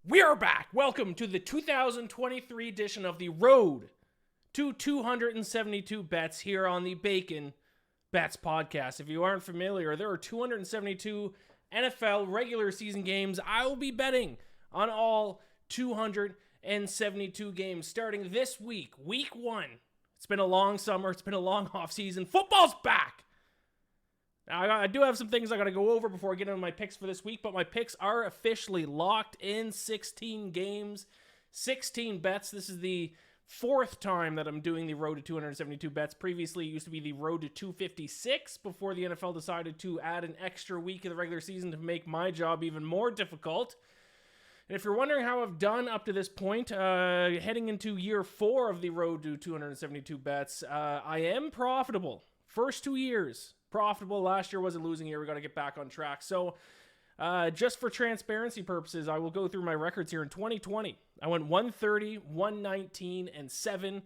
We are back. Welcome to the 2023 edition of the Road to 272 Bets here on the Bacon Bets podcast. If you aren't familiar, there are 272 NFL regular season games. I will be betting on all 272 games starting this week, week 1. It's been a long summer. It's been a long offseason. Football's back. Now, I do have some things I got to go over before I get into my picks for this week, but my picks are officially locked in. 16 games, 16 bets. This is the fourth time that I'm doing the Road to 272 Bets. Previously, it used to be the Road to 256 before the NFL decided to add an extra week of the regular season to make my job even more difficult. And if you're wondering how I've done up to this point, heading into year 4 of the Road to 272 Bets, I am profitable. First 2 years. Profitable. Last year was a losing year. We got to get back on track. So just for transparency purposes, I will go through my records here in 2020. I went 130, 119, and 7.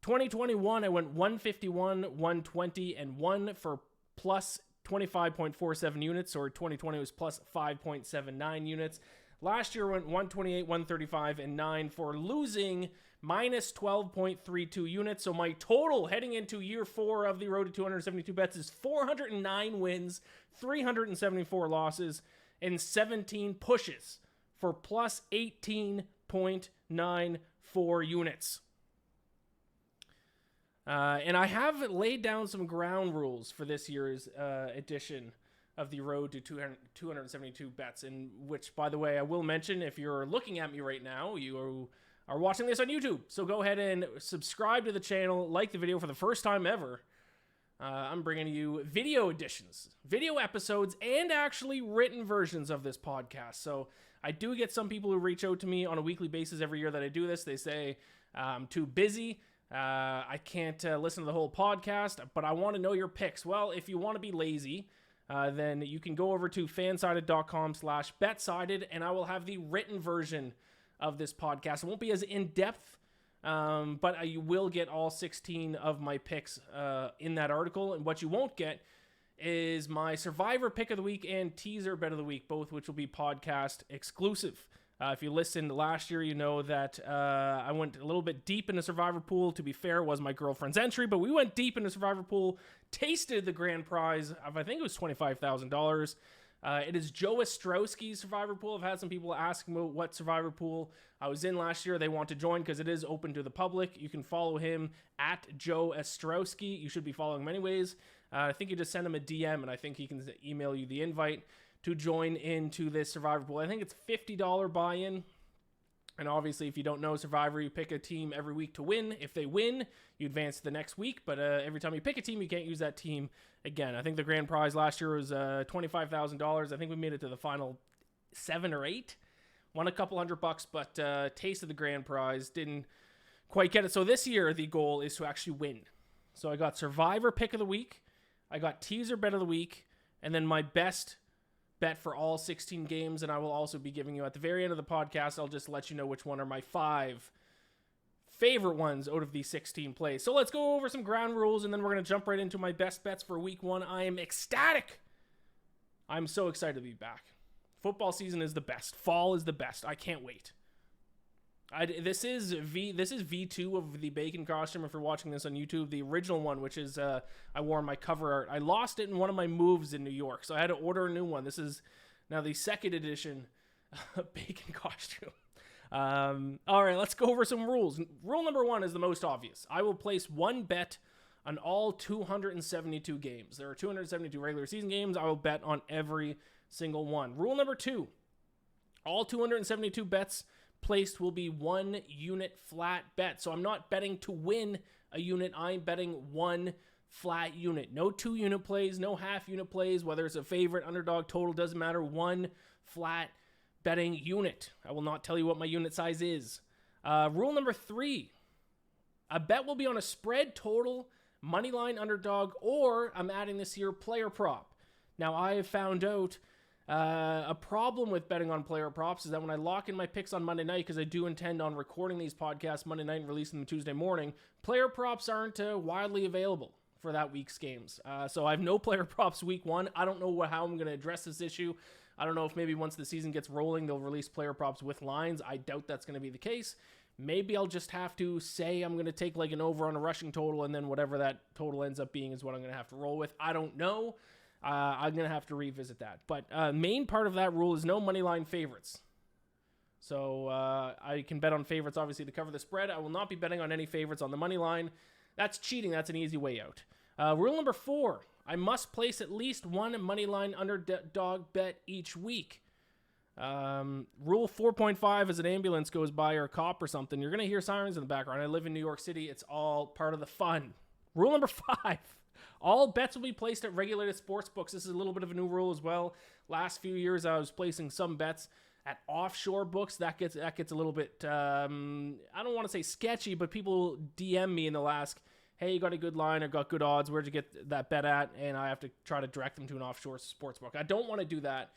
2021, I went 151, 120, and 1 for plus 25.47 units, or 2020 was plus 5.79 units. Last year went 128, 135, and 9 for losing minus 12.32 units. So my total heading into year 4 of the Road to 272 Bets is 409 wins, 374 losses, and 17 pushes for plus 18.94 units. And I have laid down some ground rules for this year's edition of the Road to 272 Bets, in which, by the way, I will mention, if you're looking at me right now, you are watching this on YouTube, so go ahead and subscribe to the channel, like the video for the first time ever. I'm bringing you video editions, video episodes, and actually written versions of this podcast. So I do get some people who reach out to me on a weekly basis every year that I do this. They say, I'm too busy, I can't listen to the whole podcast, but I want to know your picks. Well, if you want to be lazy, then you can go over to fansided.com/betsided, and I will have the written version of this podcast. It won't be as in-depth, but you will get all 16 of my picks in that article. And what you won't get is my Survivor Pick of the Week and Teaser Bet of the Week, both which will be podcast exclusive. If you listened last year, you know that I went a little bit deep in the Survivor Pool. To be fair, it was my girlfriend's entry, but we went deep in the Survivor Pool, tasted the grand prize of, I think it was $25,000. It is Joe Ostrowski's Survivor Pool. I've had some people asking about what Survivor Pool I was in last year. They want to join because it is open to the public. You can follow him at Joe Ostrowski. You should be following him anyways. I think you just send him a DM, and I think he can email you the invite to join into this Survivor Pool. I think it's $50 buy-in. And obviously, if you don't know Survivor, you pick a team every week to win. If they win, you advance to the next week. But every time you pick a team, you can't use that team again. I think the grand prize last year was $25,000. I think we made it to the final 7 or 8. Won a couple $100, but tasted the grand prize. Didn't quite get it. So this year, the goal is to actually win. So I got Survivor Pick of the Week. I got Teaser Bet of the Week. And then my best bet for all 16 games, and I will also be giving you at the very end of the podcast, I'll just let you know which one are my 5 favorite ones out of these 16 plays. So let's go over some ground rules, and then we're going to jump right into my best bets for week 1. I am ecstatic. I'm so excited to be back. Football season is the best. Fall is the best. I can't wait. This is V2 of the Bacon costume. If you're watching this on YouTube, the original one, which is I wore my cover art. I lost it in one of my moves in New York, so I had to order a new one. This is now the second edition Bacon costume. All right, let's go over some rules. Rule number 1 is the most obvious. I will place one bet on all 272 games. There are 272 regular season games. I will bet on every single one. Rule number 2, all 272 bets placed will be 1 unit flat bet. So I'm not betting to win a unit. I'm betting 1 flat unit. No 2 unit plays, no half unit plays, whether it's a favorite, underdog, total, doesn't matter. 1 flat betting unit. I will not tell you what my unit size is. Rule number 3, a bet will be on a spread, total, money line, underdog, or I'm adding this year player prop. Now I have found out a problem with betting on player props is that when I lock in my picks on Monday night, because I do intend on recording these podcasts Monday night and releasing them Tuesday morning, player props aren't widely available for that week's games. So I have no player props week 1. I don't know how I'm going to address this issue. I don't know if maybe once the season gets rolling, they'll release player props with lines. I doubt that's going to be the case. Maybe I'll just have to say I'm going to take like an over on a rushing total, and then whatever that total ends up being is what I'm going to have to roll with. I don't know. I'm going to have to revisit that. But main part of that rule is no money line favorites. So I can bet on favorites, obviously, to cover the spread. I will not be betting on any favorites on the money line. That's cheating. That's an easy way out. Rule number 4, I must place at least one money line underdog bet each week. Rule 4.5, as an ambulance goes by or a cop or something, you're going to hear sirens in the background. I live in New York City. It's all part of the fun. Rule number 5, all bets will be placed at regulated sports books. This is a little bit of a new rule as well. Last few years, I was placing some bets at offshore books. That gets a little bit, I don't want to say sketchy, but people DM me and they'll ask, hey, you got a good line or got good odds, where'd you get that bet at? And I have to try to direct them to an offshore sports book. I don't want to do that.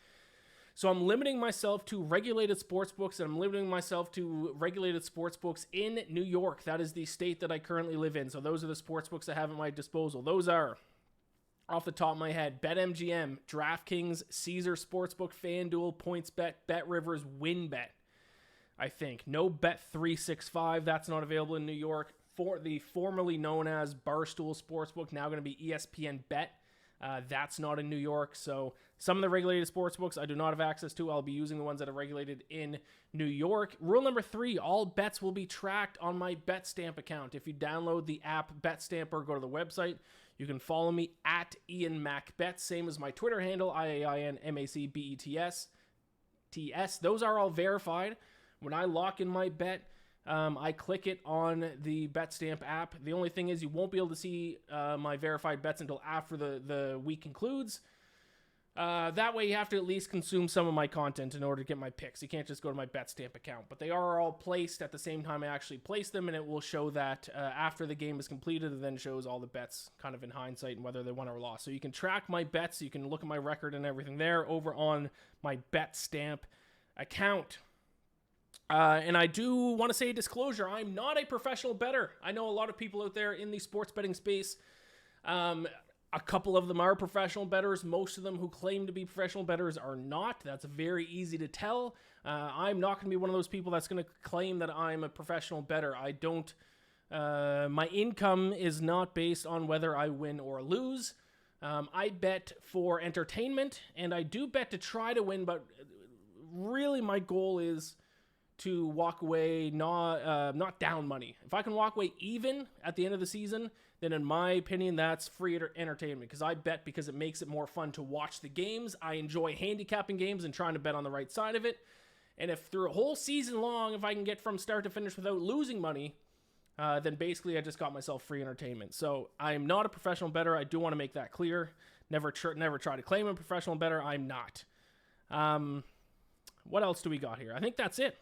So I'm limiting myself to regulated sports books, and I'm limiting myself to regulated sports books in New York. That is the state that I currently live in. So those are the sports books I have at my disposal. Those are, off the top of my head, BetMGM, DraftKings, Caesar Sportsbook, FanDuel, PointsBet, BetRivers, WinBet, I think. No Bet365, that's not available in New York. For the formerly known as Barstool Sportsbook, now going to be ESPN Bet. That's not in New York. So some of the regulated sports books I do not have access to. I'll be using the ones that are regulated in New York. Rule number 3, all bets will be tracked on my BetStamp account. If you download the app BetStamp or go to the website, you can follow me at Iain MacBets, same as my Twitter handle, IAINMACBETS. Those are all verified. When I lock in my bet, I click it on the BetStamp app. The only thing is you won't be able to see my verified bets until after the week concludes. That way you have to at least consume some of my content in order to get my picks. You can't just go to my BetStamp account. But they are all placed at the same time I actually place them, and it will show that after the game is completed, it then shows all the bets kind of in hindsight and whether they won or lost. So you can track my bets. You can look at my record and everything there over on my BetStamp account. And I do want to say a disclosure. I'm not a professional bettor. I know a lot of people out there in the sports betting space. A couple of them are professional bettors. Most of them who claim to be professional bettors are not. That's very easy to tell. I'm not going to be one of those people that's going to claim that I'm a professional bettor. I don't. My income is not based on whether I win or lose. I bet for entertainment, and I do bet to try to win, but really my goal is to walk away not down money. If I can walk away even at the end of the season, then in my opinion, that's free entertainment, because I bet because it makes it more fun to watch the games. I enjoy handicapping games and trying to bet on the right side of it. And if through a whole season long, if I can get from start to finish without losing money, then basically I just got myself free entertainment. So I'm not a professional bettor. I do want to make that clear. Never try to claim I'm a professional bettor. I'm not. What else do we got here? I think that's it.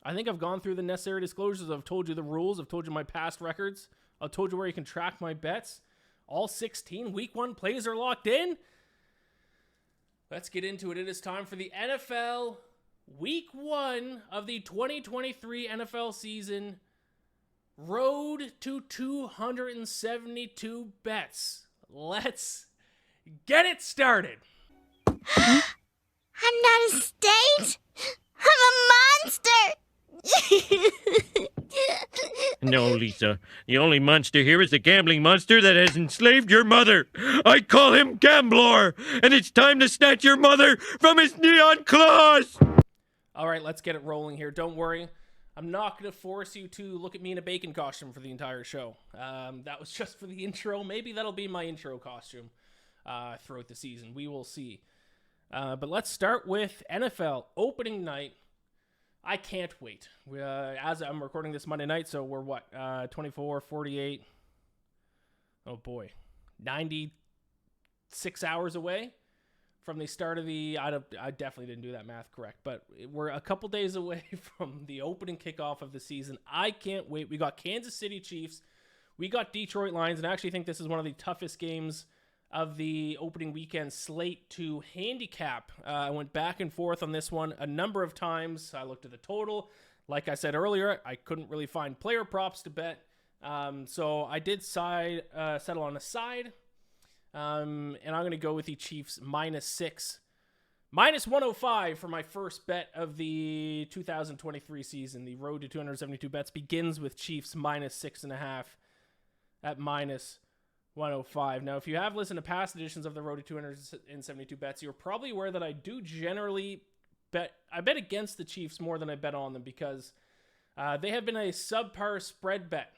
I think I've gone through the necessary disclosures. I've told you the rules. I've told you my past records. I've told you where you can track my bets. All 16 week 1 plays are locked in. Let's get into it. It is time for the NFL week 1 of the 2023 NFL season. Road to 272 bets. Let's get it started. I'm not a state. I'm a monster. No, Lisa. The only monster here is the gambling monster that has enslaved your mother. I call him Gambler, and it's time to snatch your mother from his neon claws. All right, let's get it rolling here. Don't worry. I'm not going to force you to look at me in a bacon costume for the entire show. That was just for the intro. Maybe that'll be my intro costume throughout the season. We will see. But let's start with NFL opening night. I can't wait. As I'm recording this Monday night, so we're 24, 48. Oh boy, 96 hours away from the start of the. I definitely didn't do that math correct, but we're a couple days away from the opening kickoff of the season. I can't wait. We got Kansas City Chiefs, we got Detroit Lions, and I actually think this is one of the toughest games of the opening weekend slate to handicap. I went back and forth on this one a number of times. I looked at the total. Like I said earlier, I couldn't really find player props to bet. So I did settle on a side. And I'm going to go with the Chiefs -6. -105 for my first bet of the 2023 season. The road to 272 bets begins with Chiefs -6.5 at -105. Now, if you have listened to past editions of the road to 272 bets, you're probably aware that I do generally bet against the Chiefs more than I bet on them because they have been a subpar spread bet.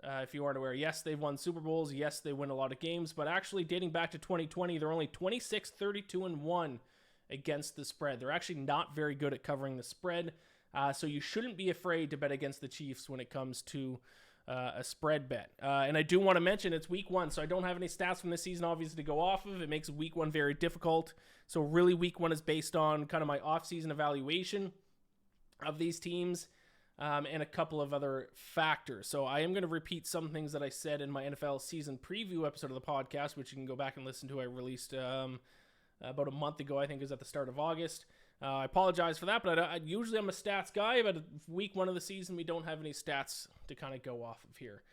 If you aren't aware, yes, they've won Super Bowls. Yes, they win a lot of games, but actually dating back to 2020, they're only 26, 32, and 1 against the spread. They're actually not very good at covering the spread, so you shouldn't be afraid to bet against the Chiefs when it comes to a spread bet. And I do want to mention it's week 1, so I don't have any stats from this season obviously to go off of. It makes week 1 very difficult. So really week 1 is based on kind of my off-season evaluation of these teams. And a couple of other factors. So I am going to repeat some things that I said in my NFL season preview episode of the podcast, which you can go back and listen to. I released about a month ago, I think it was at the start of August. I apologize for that, but usually I'm a stats guy, but week 1 of the season, we don't have any stats to kind of go off of here.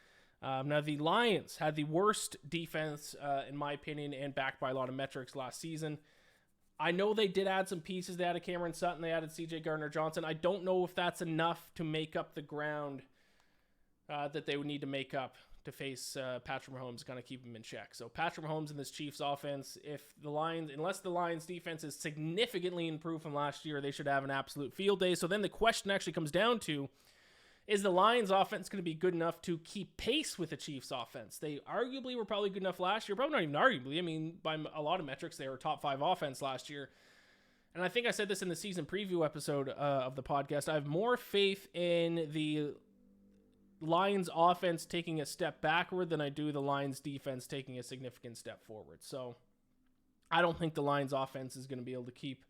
Now, the Lions had the worst defense, in my opinion, and backed by a lot of metrics last season. I know they did add some pieces. They added Cameron Sutton. They added C.J. Gardner-Johnson. I don't know if that's enough to make up the ground that they would need to make up to face Patrick Mahomes, kind of keep him in check. So Patrick Mahomes in this Chiefs offense, unless the Lions defense is significantly improved from last year, they should have an absolute field day. So then the question actually comes down to, is the Lions offense going to be good enough to keep pace with the Chiefs offense? They arguably were probably good enough last year. Probably not even arguably. I mean, by a lot of metrics, they were top 5 offense last year. And I think I said this in the season preview episode of the podcast. I have more faith in the Lions offense taking a step backward than I do the Lions defense taking a significant step forward. So I don't think the Lions offense is going to be able to keep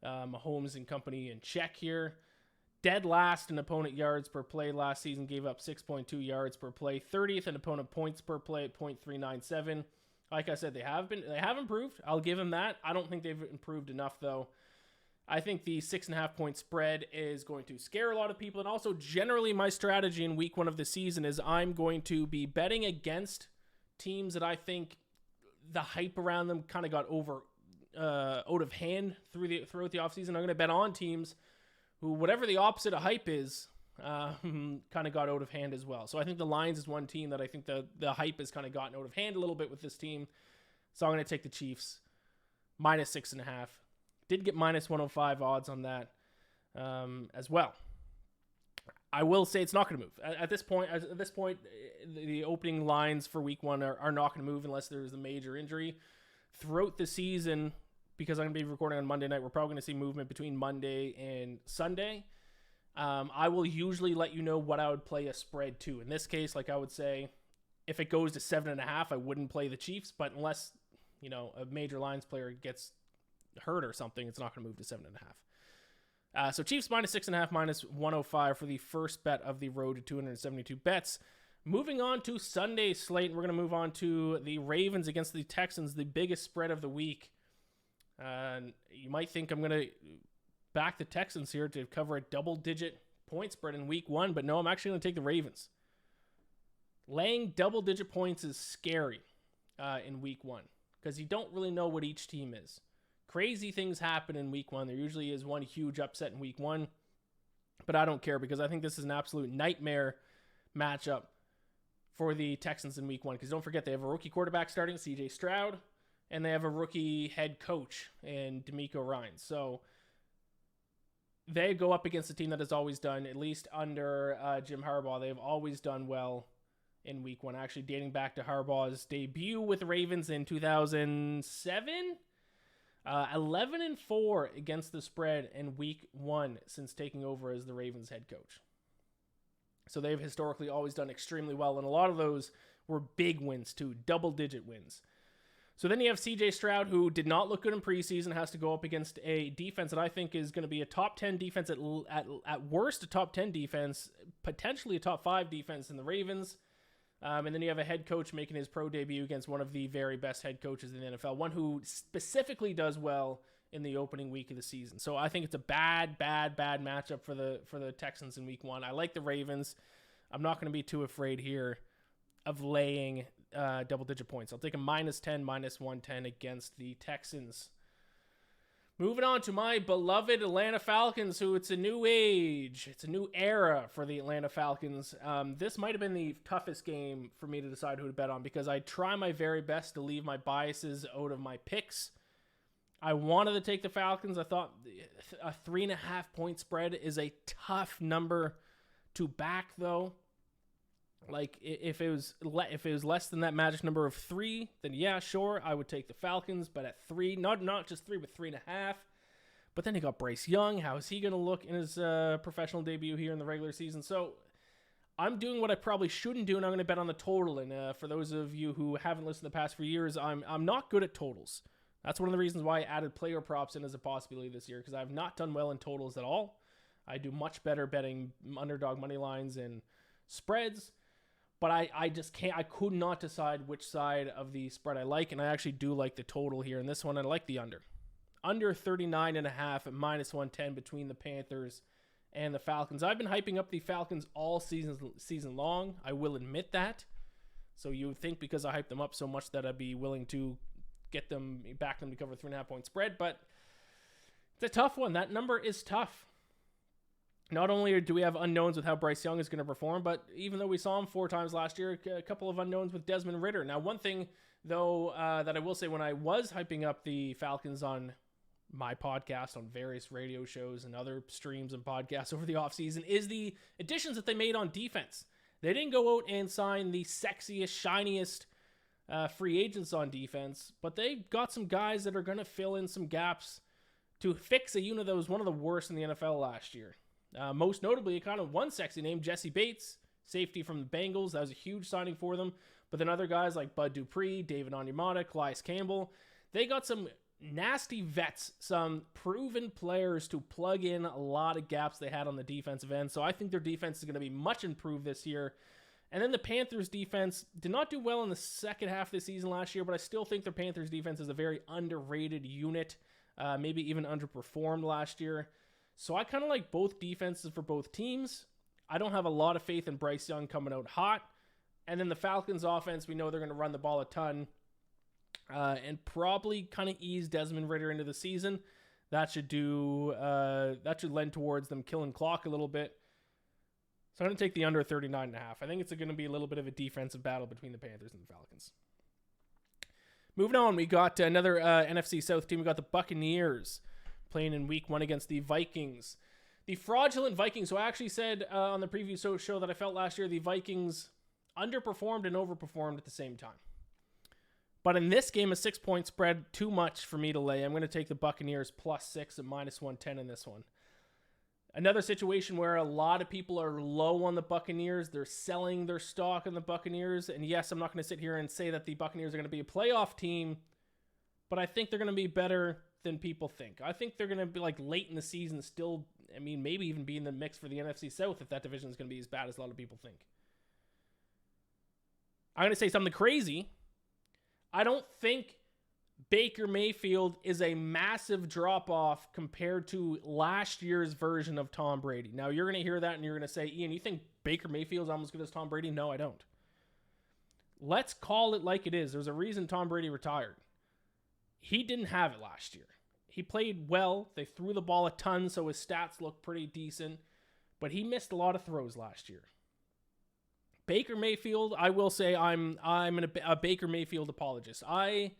Mahomes and company in check here. Dead last in opponent yards per play last season, gave up 6.2 yards per play. 30th in opponent points per play at 0.397. Like I said, they have improved. I'll give them that. I don't think they've improved enough, though. I think the 6.5 point spread is going to scare a lot of people. And also, generally, my strategy in week 1 of the season is I'm going to be betting against teams that I think the hype around them kind of got out of hand throughout the offseason. I'm going to bet on teams who, whatever the opposite of hype is, kind of got out of hand as well. So I think the Lions is one team that I think the hype has kind of gotten out of hand a little bit with this team. So I'm going to take the Chiefs -6.5. Did get -105 odds on that as well. I will say it's not going to move. At this point, the opening lines for week 1 are not going to move unless there is a major injury. Throughout the season, because I'm going to be recording on Monday night, we're probably going to see movement between Monday and Sunday. I will usually let you know what I would play a spread to. In this case, like I would say, if it goes to 7.5, I wouldn't play the Chiefs. But unless, a major Lions player gets hurt or something, it's not going to move to 7.5. So Chiefs -6.5, -105 for the first bet of the road to 272 bets. Moving on to Sunday's slate, we're going to move on to the Ravens against the Texans, the biggest spread of the week. You might think I'm going to back the Texans here to cover a double-digit point spread in week 1, but no, I'm actually going to take the Ravens. Laying double-digit points is scary in week 1 because you don't really know what each team is. Crazy things happen in week 1. There usually is one huge upset in week 1, but I don't care because I think this is an absolute nightmare matchup for the Texans in week 1 because don't forget they have a rookie quarterback starting, C.J. Stroud, and they have a rookie head coach in D'Amico Ryans. So they go up against a team that has always done, at least under Jim Harbaugh, they've always done well in week 1, actually dating back to Harbaugh's debut with the Ravens in 2007. 11-4 against the spread in week 1 since taking over as the Ravens head coach. So they've historically always done extremely well, and a lot of those were big wins too, double-digit wins. So then you have C.J. Stroud, who did not look good in preseason, has to go up against a defense that I think is going to be a top 10 defense, at worst a top 10 defense, potentially a top 5 defense in the Ravens. And then you have a head coach making his pro debut against one of the very best head coaches in the NFL, one who specifically does well in the opening week of the season. So I think it's a bad matchup for the Texans in week 1. I like the Ravens. I'm not going to be too afraid here of laying double-digit points. I'll take a -10, -110 against the Texans. Moving on to my beloved Atlanta Falcons, who it's a new age. It's a new era for the Atlanta Falcons. This might have been the toughest game for me to decide who to bet on because I try my very best to leave my biases out of my picks. I wanted to take the Falcons. I thought a 3.5 point spread is a tough number to back, though. Like, if it was less than that magic number of 3, then yeah, sure, I would take the Falcons. But at 3, not just 3, but 3.5. But then you got Bryce Young. How is he going to look in his professional debut here in the regular season? So I'm doing what I probably shouldn't do, and I'm going to bet on the total. And for those of you who haven't listened the past few years, I'm not good at totals. That's one of the reasons why I added player props in as a possibility this year, because I've not done well in totals at all. I do much better betting underdog money lines and spreads. But I just can't. I could not decide which side of the spread I like, and I actually do like the total here. In this one, I like the under. Under 39.5 at -110 between the Panthers and the Falcons. I've been hyping up the Falcons all season long. I will admit that. So you would think because I hyped them up so much that I'd be willing to back them to cover a 3.5 point spread, but it's a tough one. That number is tough. Not only do we have unknowns with how Bryce Young is going to perform, but even though we saw him 4 times last year, a couple of unknowns with Desmond Ridder. Now, one thing, though, that I will say when I was hyping up the Falcons on my podcast, on various radio shows and other streams and podcasts over the offseason, is the additions that they made on defense. They didn't go out and sign the sexiest, shiniest free agents on defense, but they got some guys that are going to fill in some gaps to fix a unit that was one of the worst in the NFL last year. Most notably, kind of one sexy name, Jesse Bates, safety from the Bengals. That was a huge signing for them. But then other guys like Bud Dupree, David Onyemata, Calais Campbell, they got some nasty vets, some proven players to plug in a lot of gaps they had on the defensive end. So I think their defense is going to be much improved this year. And then the Panthers defense did not do well in the second half of the season last year, but I still think the Panthers defense is a very underrated unit, maybe even underperformed last year. So I kind of like both defenses for both teams. I don't have a lot of faith in Bryce Young coming out hot. And then the Falcons offense, we know they're going to run the ball a ton and probably kind of ease Desmond Ridder into the season. That should lend towards them killing clock a little bit. So I'm going to take the under 39.5. I think it's going to be a little bit of a defensive battle between the Panthers and the Falcons. Moving on, we got another NFC South team. We got the Buccaneers playing in week 1 against the Vikings. The fraudulent Vikings. So I actually said on the preview show that I felt last year the Vikings underperformed and overperformed at the same time. But in this game, a 6 point spread, too much for me to lay. I'm going to take the Buccaneers +6 at -110 in this one. Another situation where a lot of people are low on the Buccaneers. They're selling their stock on the Buccaneers. And yes, I'm not going to sit here and say that the Buccaneers are going to be a playoff team, but I think they're going to be better than people think. I think they're going to be like late in the season still, I mean, maybe even be in the mix for the NFC South if that division is going to be as bad as a lot of people think. I'm going to say something crazy. I don't think Baker Mayfield is a massive drop-off compared to last year's version of Tom Brady. Now, you're going to hear that and you're going to say, Ian, you think Baker Mayfield's almost as good as Tom Brady? No, I don't. Let's call it like it is. There's a reason Tom Brady retired. He didn't have it last year. He played well. They threw the ball a ton, so his stats look pretty decent. But he missed a lot of throws last year. Baker Mayfield, I will say I'm a Baker Mayfield apologist. I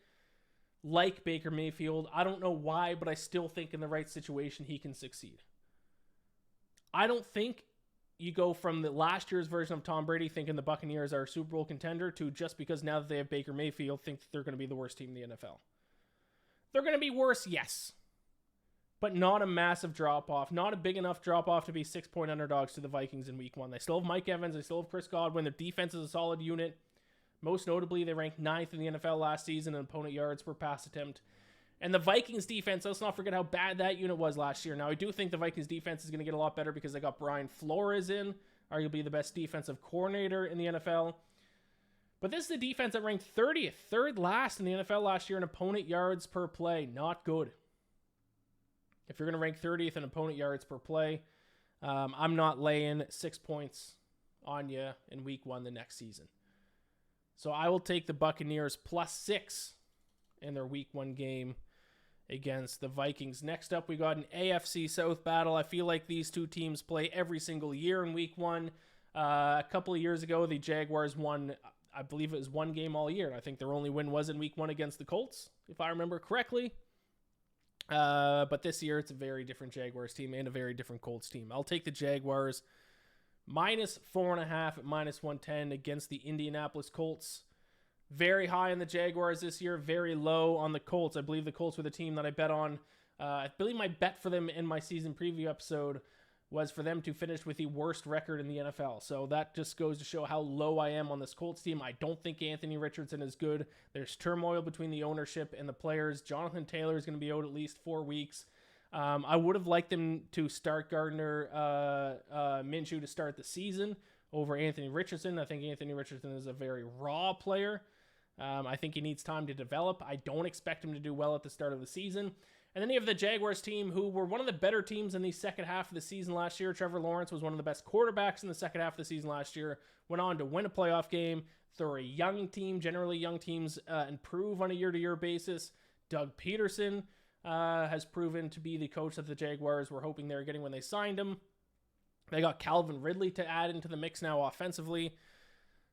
like Baker Mayfield. I don't know why, but I still think in the right situation he can succeed. I don't think you go from the last year's version of Tom Brady thinking the Buccaneers are a Super Bowl contender to just because now that they have Baker Mayfield think that they're going to be the worst team in the NFL. They're going to be worse, yes. But not a massive drop-off. Not a big enough drop-off to be 6 point underdogs to the Vikings in week 1. They still have Mike Evans. They still have Chris Godwin. Their defense is a solid unit. Most notably, they ranked 9th in the NFL last season in opponent yards per pass attempt. And the Vikings defense, let's not forget how bad that unit was last year. Now, I do think the Vikings defense is going to get a lot better because they got Brian Flores in, arguably the best defensive coordinator in the NFL. But this is the defense that ranked 30th, third last in the NFL last year in opponent yards per play. Not good. If you're going to rank 30th in opponent yards per play, I'm not laying 6 points on you in week 1 the next season. So I will take the Buccaneers +6 in their week 1 game against the Vikings. Next up, we got an AFC South battle. I feel like these two teams play every single year in week 1. A couple of years ago, the Jaguars won, I believe it was one game all year. I think their only win was in week 1 against the Colts, if I remember correctly. But this year, it's a very different Jaguars team and a very different Colts team. I'll take the Jaguars -4.5 at -110 against the Indianapolis Colts. Very high on the Jaguars this year, very low on the Colts. I believe the Colts were the team that I bet on. I believe my bet for them in my season preview episode was for them to finish with the worst record in the NFL. So that just goes to show how low I am on this Colts team. I don't think Anthony Richardson is good. There's turmoil between the ownership and the players. Jonathan Taylor is going to be out at least 4 weeks. I would have liked them to start Gardner Minshew to start the season over Anthony Richardson. I think Anthony Richardson is a very raw player. I think he needs time to develop. I don't expect him to do well at the start of the season. And then you have the Jaguars team, who were one of the better teams in the second half of the season last year. Trevor Lawrence was one of the best quarterbacks in the second half of the season last year. Went on to win a playoff game. They're a young team. Generally, young teams improve on a year-to-year basis. Doug Peterson has proven to be the coach that the Jaguars were hoping they were getting when they signed him. They got Calvin Ridley to add into the mix now offensively.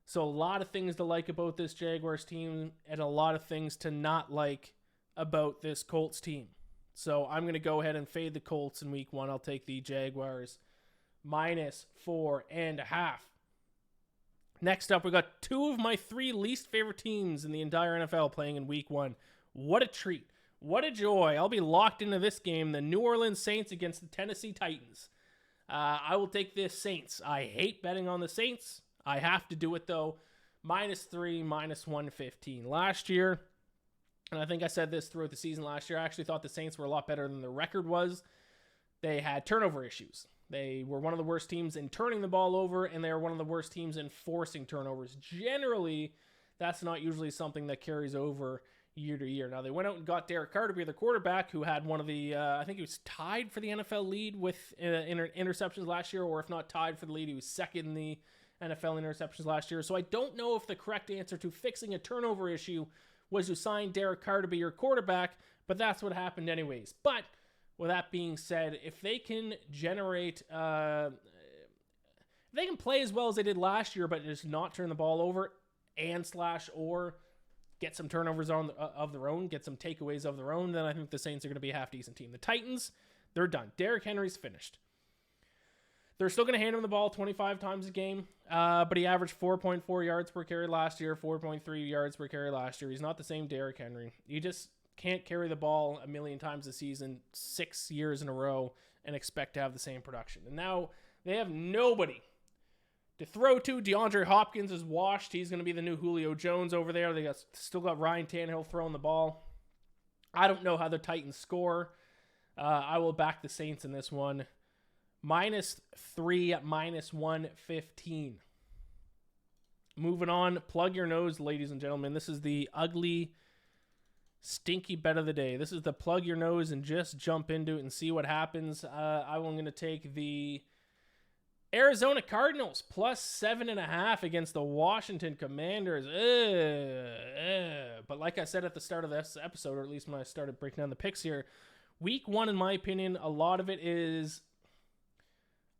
So a lot of things to like about this Jaguars team and a lot of things to not like about this Colts team. So I'm going to go ahead and fade the Colts in week 1. I'll take the Jaguars -4.5. Next up, we got 2 of my 3 least favorite teams in the entire NFL playing in week 1. What a treat. What a joy. I'll be locked into this game. The New Orleans Saints against the Tennessee Titans. I will take the Saints. I hate betting on the Saints. I have to do it, though. -3, -115. Last year, and I think I said this throughout the season last year, I actually thought the Saints were a lot better than the record was. They had turnover issues. They were one of the worst teams in turning the ball over, and they were one of the worst teams in forcing turnovers. Generally, that's not usually something that carries over year to year. Now, they went out and got Derek Carr to be the quarterback, who had one of the, I think he was tied for the NFL lead with interceptions last year, or if not tied for the lead, he was second in the NFL interceptions last year. So I don't know if the correct answer to fixing a turnover issue was to sign Derek Carr to be your quarterback, but that's what happened anyways. But with that being said, if they can generate, if they can play as well as they did last year, but just not turn the ball over or get some turnovers of their own, get some takeaways of their own, then I think the Saints are going to be a half-decent team. The Titans, they're done. Derrick Henry's finished. They're still going to hand him the ball 25 times a game, but he averaged 4.4 yards per carry last year, 4.3 yards per carry last year. He's not the same Derrick Henry. You just can't carry the ball a million times a season, 6 years in a row, and expect to have the same production. And now they have nobody to throw to. DeAndre Hopkins is washed. He's going to be the new Julio Jones over there. They still got Ryan Tannehill throwing the ball. I don't know how the Titans score. I will back the Saints in this one. -3 at -115. Moving on, plug your nose, ladies and gentlemen. This is the ugly, stinky bet of the day. This is the plug your nose and just jump into it and see what happens. I'm going to take the Arizona Cardinals +7.5 against the Washington Commanders. But like I said at the start of this episode, or at least when I started breaking down the picks here, week 1, in my opinion, a lot of it is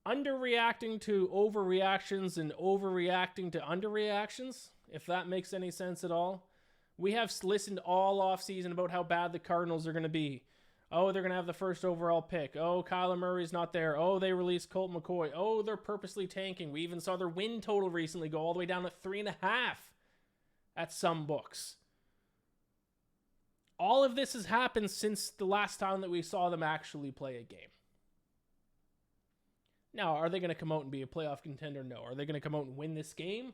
underreacting to overreactions and overreacting to underreactions, if that makes any sense at all. We have listened all offseason about how bad the Cardinals are going to be. Oh, they're going to have the first overall pick. Oh, Kyler Murray's not there. Oh, they released Colt McCoy. Oh, they're purposely tanking. We even saw their win total recently go all the way down to 3.5 at some books. All of this has happened since the last time that we saw them actually play a game. Now, are they going to come out and be a playoff contender? No. Are they going to come out and win this game?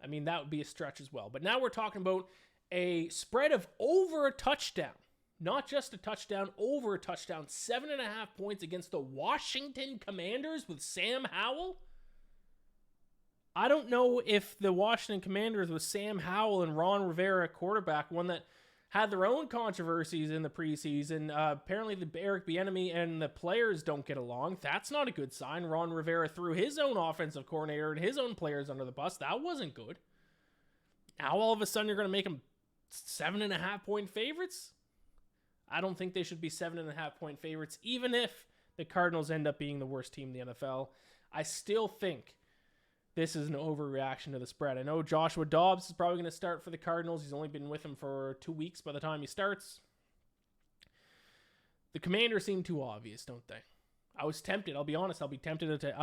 I mean, that would be a stretch as well. But now we're talking about a spread of over a touchdown. Not just a touchdown, over a touchdown. 7.5 points against the Washington Commanders with Sam Howell. I don't know if the Washington Commanders with Sam Howell and Ron Rivera quarterback, one that had their own controversies in the preseason. Apparently, the Eric Bieniemy and the players don't get along. That's not a good sign. Ron Rivera threw his own offensive coordinator and his own players under the bus. That wasn't good. Now, all of a sudden, you're going to make them 7.5-point favorites? I don't think they should be 7.5-point favorites, even if the Cardinals end up being the worst team in the NFL. I still think this is an overreaction to the spread. I know Joshua Dobbs is probably going to start for the Cardinals. He's only been with them for 2 weeks by the time he starts. The Commanders seem too obvious, don't they? I was tempted. I'll be honest. I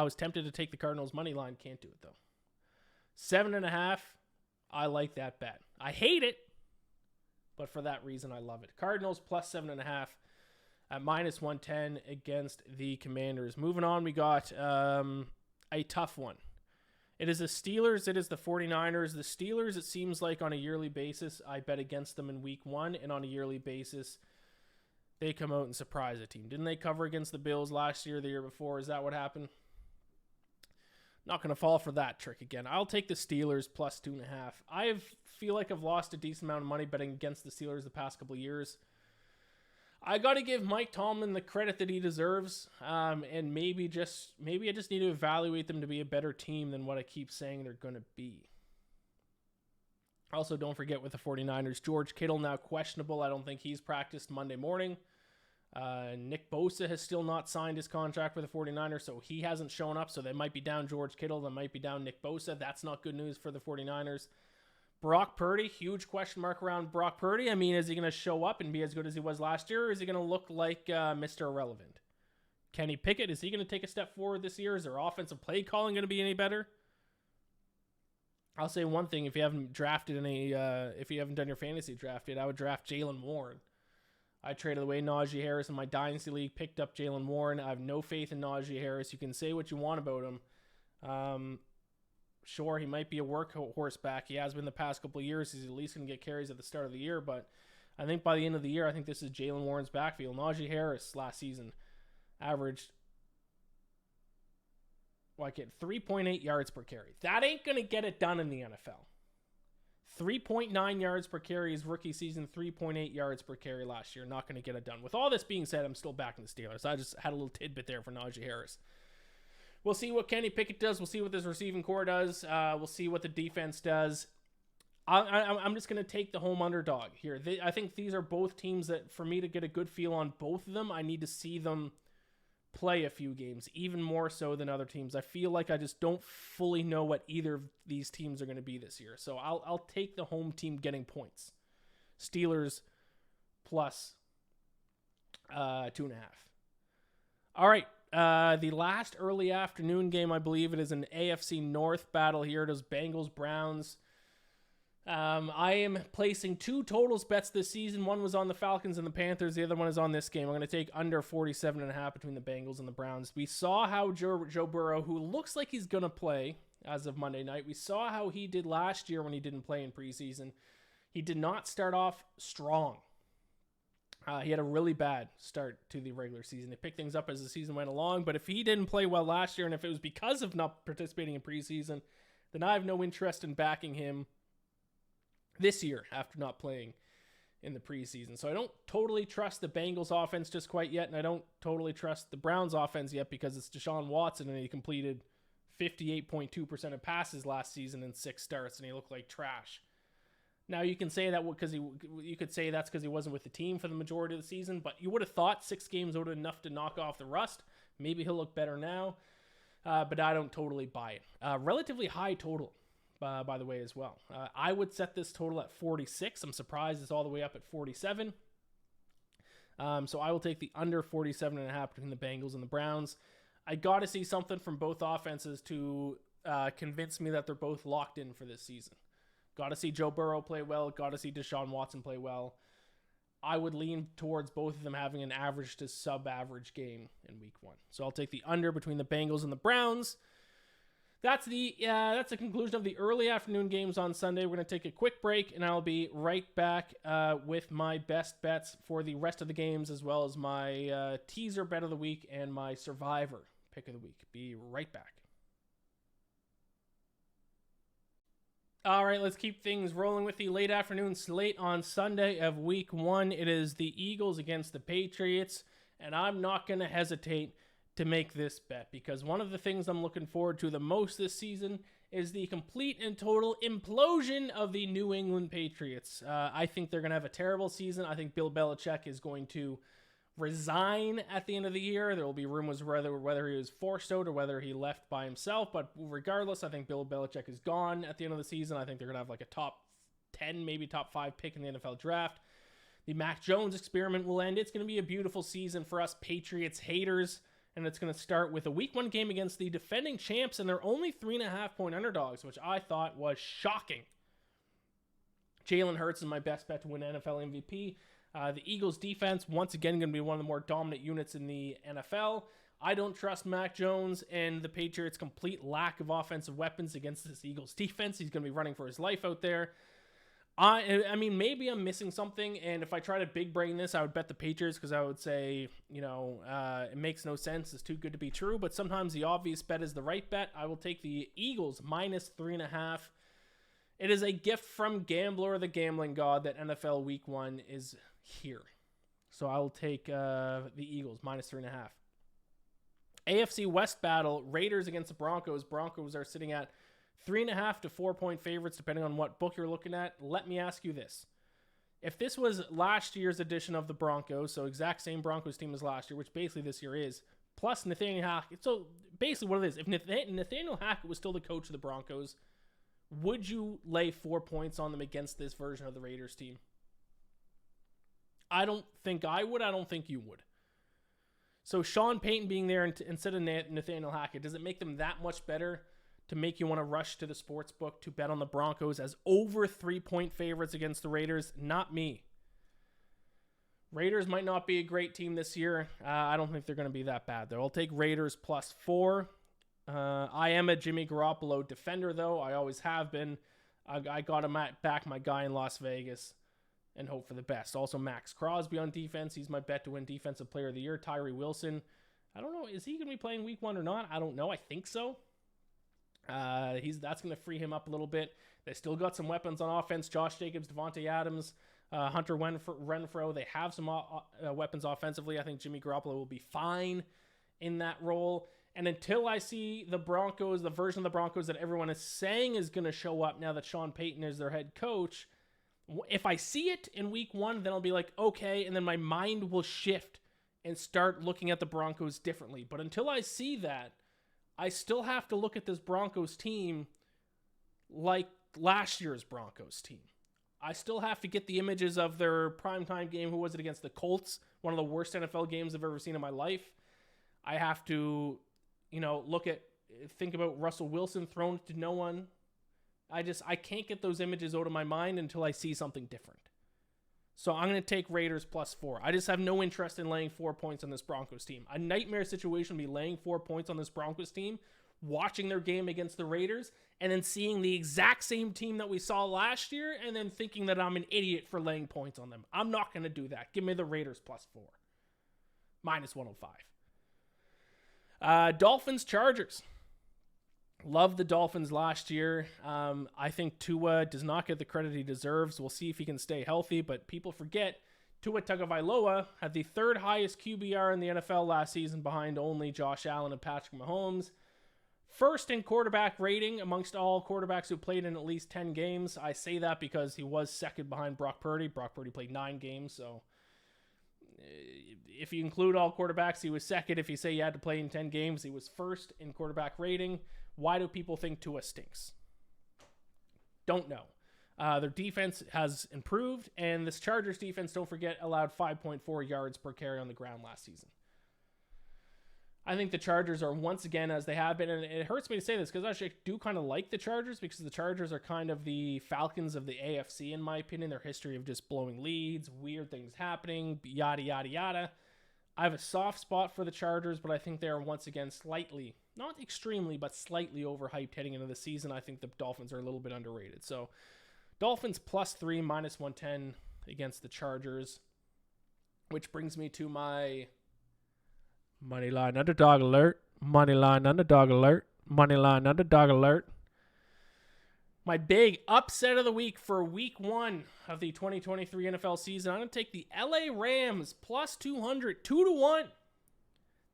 was tempted to take the Cardinals money line. Can't do it, though. 7.5. I like that bet. I hate it, but for that reason, I love it. Cardinals plus 7.5 at minus 110 against the Commanders. Moving on, we got a tough one. It is the Steelers. It is the 49ers. The Steelers, it seems like on a yearly basis, I bet against them in week 1, and on a yearly basis, they come out and surprise a team. Didn't they cover against the Bills last year, the year before? Is that what happened? Not going to fall for that trick again. I'll take the Steelers plus 2.5. I feel like I've lost a decent amount of money betting against the Steelers the past couple of years. I got to give Mike Tomlin the credit that he deserves, and maybe I just need to evaluate them to be a better team than what I keep saying they're going to be. Also, don't forget with the 49ers, George Kittle now questionable. I don't think he's practiced Monday morning. Nick Bosa has still not signed his contract with the 49ers, so he hasn't shown up, so they might be down George Kittle, they might be down Nick Bosa. That's not good news for the 49ers. Brock Purdy, huge question mark around Brock Purdy. I mean, is he going to show up and be as good as he was last year, or is he going to look like Mr. Irrelevant? Kenny Pickett, is he going to take a step forward this year? Is their offensive play calling going to be any better? I'll say one thing: if you haven't drafted if you haven't done your fantasy draft yet, I would draft Jaylen Warren. I traded away Najee Harris in my Dynasty League, picked up Jaylen Warren. I have no faith in Najee Harris. You can say what you want about him. Sure, he might be a workhorse back. He has been the past couple of years. He's at least going to get carries at the start of the year. But I think by the end of the year, I think this is Jaylen Warren's backfield. Najee Harris last season averaged 3.8 yards per carry. That ain't going to get it done in the NFL. 3.9 yards per carry his rookie season, 3.8 yards per carry last year. Not going to get it done. With all this being said, I'm still backing the Steelers. I just had a little tidbit there for Najee Harris. We'll see what Kenny Pickett does. We'll see what this receiving core does. We'll see what the defense does. I'm just going to take the home underdog here. I think these are both teams that, for me to get a good feel on both of them, I need to see them play a few games, even more so than other teams. I feel like I just don't fully know what either of these teams are going to be this year. So I'll take the home team getting points. Steelers plus 2.5. All right. The last early afternoon game, I believe it is an AFC North battle here. It is Bengals-Browns. I am placing 2 totals bets this season. One was on the Falcons and the Panthers. The other one is on this game. I'm going to take under 47.5 between the Bengals and the Browns. We saw how Joe Burrow, who looks like he's going to play as of Monday night, we saw how he did last year when he didn't play in preseason. He did not start off strong. He had a really bad start to the regular season. They picked things up as the season went along, but if he didn't play well last year, and if it was because of not participating in preseason, then I have no interest in backing him this year after not playing in the preseason. So I don't totally trust the Bengals offense just quite yet, and I don't totally trust the Browns offense yet because it's Deshaun Watson, and he completed 58.2% of passes last season in 6 starts, and he looked like trash. Now, you can say that because you could say that's because he wasn't with the team for the majority of the season, but you would have thought 6 games would have been enough to knock off the rust. Maybe he'll look better now, but I don't totally buy it. Relatively high total, by the way, as well. I would set this total at 46. I'm surprised it's all the way up at 47. So I will take the under 47.5 between the Bengals and the Browns. I got to see something from both offenses to convince me that they're both locked in for this season. Got to see Joe Burrow play well. Got to see Deshaun Watson play well. I would lean towards both of them having an average to sub-average game in week 1. So I'll take the under between the Bengals and the Browns. That's the conclusion of the early afternoon games on Sunday. We're going to take a quick break, and I'll be right back with my best bets for the rest of the games, as well as my teaser bet of the week and my survivor pick of the week. Be right back. All right, let's keep things rolling with the late afternoon slate on Sunday of Week 1. It is the Eagles against the Patriots, and I'm not going to hesitate to make this bet because one of the things I'm looking forward to the most this season is the complete and total implosion of the New England Patriots. I think they're going to have a terrible season. I think Bill Belichick is going to resign at the end of the year. There will be rumors whether he was forced out or whether he left by himself. But regardless, I think Bill Belichick is gone at the end of the season. I think they're going to have like a top 10, maybe top 5 pick in the NFL draft. The Mac Jones experiment will end. It's going to be a beautiful season for us Patriots haters. And it's going to start with a Week 1 game against the defending champs, and they're only 3.5-point underdogs, which I thought was shocking. Jalen Hurts is my best bet to win NFL MVP. The Eagles defense, once again, going to be one of the more dominant units in the NFL. I don't trust Mac Jones and the Patriots' complete lack of offensive weapons against this Eagles defense. He's going to be running for his life out there. I mean, maybe I'm missing something, and if I try to big brain this, I would bet the Patriots because I would say, it makes no sense. It's too good to be true, but sometimes the obvious bet is the right bet. I will take the Eagles minus 3.5. It is a gift from Gambler, the gambling god, that NFL Week 1 is here. So I will take the Eagles minus 3.5. AFC West battle, Raiders against the Broncos. Broncos are sitting at 3.5 to 4-point favorites, depending on what book you're looking at. Let me ask you this. If this was last year's edition of the Broncos, so exact same Broncos team as last year, which basically this year is, plus Nathaniel Hackett. So basically what it is, if Nathaniel Hackett was still the coach of the Broncos, would you lay 4 points on them against this version of the Raiders team? I don't think I would. I don't think you would. So Sean Payton being there instead of Nathaniel Hackett, does it make them that much better to make you want to rush to the sports book to bet on the Broncos as over 3-point favorites against the Raiders? Not me. Raiders might not be a great team this year. I don't think they're going to be that bad, though. I'll take Raiders plus 4. I am a Jimmy Garoppolo defender, though. I always have been. I got to back my guy in Las Vegas and hope for the best. Also, Max Crosby on defense. He's my bet to win Defensive Player of the Year. Tyree Wilson. I don't know. Is he going to be playing Week 1 or not? I don't know. I think so. That's going to free him up a little bit. They still got some weapons on offense. Josh Jacobs, Devontae Adams, Hunter Renfrow. They have some weapons offensively. I think Jimmy Garoppolo will be fine in that role. And until I see the Broncos, the version of the Broncos that everyone is saying is going to show up now that Sean Payton is their head coach, if I see it in Week 1, then I'll be like, okay, and then my mind will shift and start looking at the Broncos differently. But until I see that, I still have to look at this Broncos team like last year's Broncos team. I still have to get the images of their primetime game. Who was it against the Colts? One of the worst NFL games I've ever seen in my life. I have to, think about Russell Wilson thrown to no one. I can't get those images out of my mind until I see something different. So I'm going to take Raiders plus 4. I just have no interest in laying 4 points on this Broncos team. A nightmare situation would be laying 4 points on this Broncos team, watching their game against the Raiders, and then seeing the exact same team that we saw last year, and then thinking that I'm an idiot for laying points on them. I'm not going to do that. Give me the Raiders plus 4. Minus 105. Dolphins, Chargers. Love the Dolphins last year. I think Tua does not get the credit he deserves. We'll see if he can stay healthy, but people forget Tua Tagovailoa had the 3rd highest QBR in the NFL last season behind only Josh Allen and Patrick Mahomes. 1st in quarterback rating amongst all quarterbacks who played in at least 10 games. I say that because he was 2nd behind Brock Purdy. Brock Purdy played 9 games, so if you include all quarterbacks, he was 2nd. If you say you had to play in 10 games, he was 1st in quarterback rating. Why do people think Tua stinks? Don't know. Their defense has improved, and this Chargers defense, don't forget, allowed 5.4 yards per carry on the ground last season. I think the Chargers are once again, as they have been, and it hurts me to say this because I do kind of like the Chargers because the Chargers are kind of the Falcons of the AFC, in my opinion. Their history of just blowing leads, weird things happening, yada, yada, yada. I have a soft spot for the Chargers, but I think they are once again slightly, not extremely, but slightly overhyped heading into the season. I think the Dolphins are a little bit underrated. So Dolphins plus 3, minus 110 against the Chargers, which brings me to my moneyline underdog alert, moneyline underdog alert, moneyline underdog alert. My big upset of the week for week 1 of the 2023 NFL season. I'm going to take the LA Rams plus 200, 2-1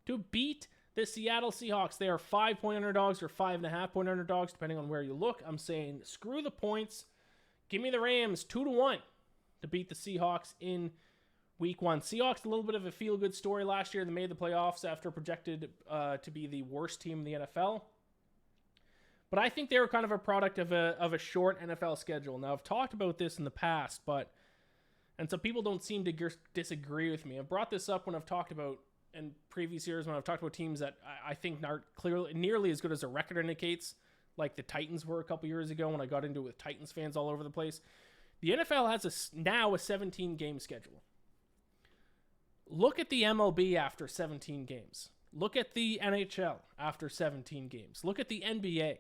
to beat the Seattle Seahawks. They are 5-point underdogs or 5.5-point underdogs, depending on where you look. I'm saying screw the points. Give me the Rams 2-1 to beat the Seahawks in week 1. Seahawks, a little bit of a feel-good story last year. They made the playoffs after projected to be the worst team in the NFL. But I think they were kind of a product of a short NFL schedule. Now, I've talked about this in the past, and some people don't seem to disagree with me. I've brought this up when I've talked about, in previous years, when I've talked about teams that I think aren't clearly nearly as good as their record indicates, like the Titans were a couple years ago when I got into it with Titans fans all over the place. The NFL has now a 17-game schedule. Look at the MLB after 17 games. Look at the NHL after 17 games. Look at the NBA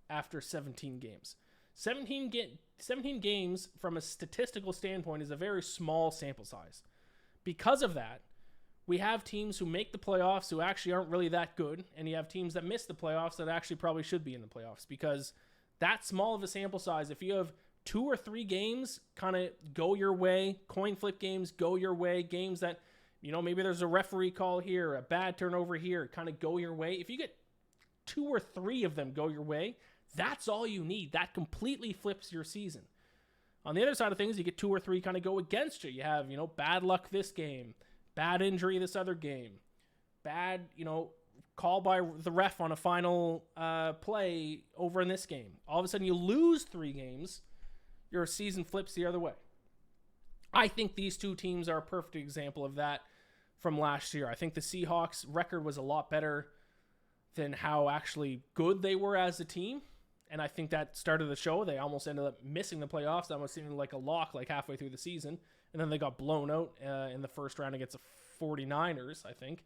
after 17 games. 17 games from a statistical standpoint is a very small sample size. Because of that, we have teams who make the playoffs who actually aren't really that good, and you have teams that miss the playoffs that actually probably should be in the playoffs, because that small of a sample size, if you have 2 or 3 games kind of go your way, coin flip games go your way, games that, maybe there's a referee call here, a bad turnover here, kind of go your way. If you get 2 or 3 of them go your way, that's all you need. That completely flips your season. On the other side of things, you get 2 or 3 kind of go against you. You have, bad luck this game, bad injury this other game, bad, call by the ref on a final play over in this game. All of a sudden, you lose 3 games, your season flips the other way. I think these 2 teams are a perfect example of that from last year. I think the Seahawks' record was a lot better than how actually good they were as a team. And I think that started the show. They almost ended up missing the playoffs. That was seeming like a lock like halfway through the season. And then they got blown out in the first round against the 49ers, I think.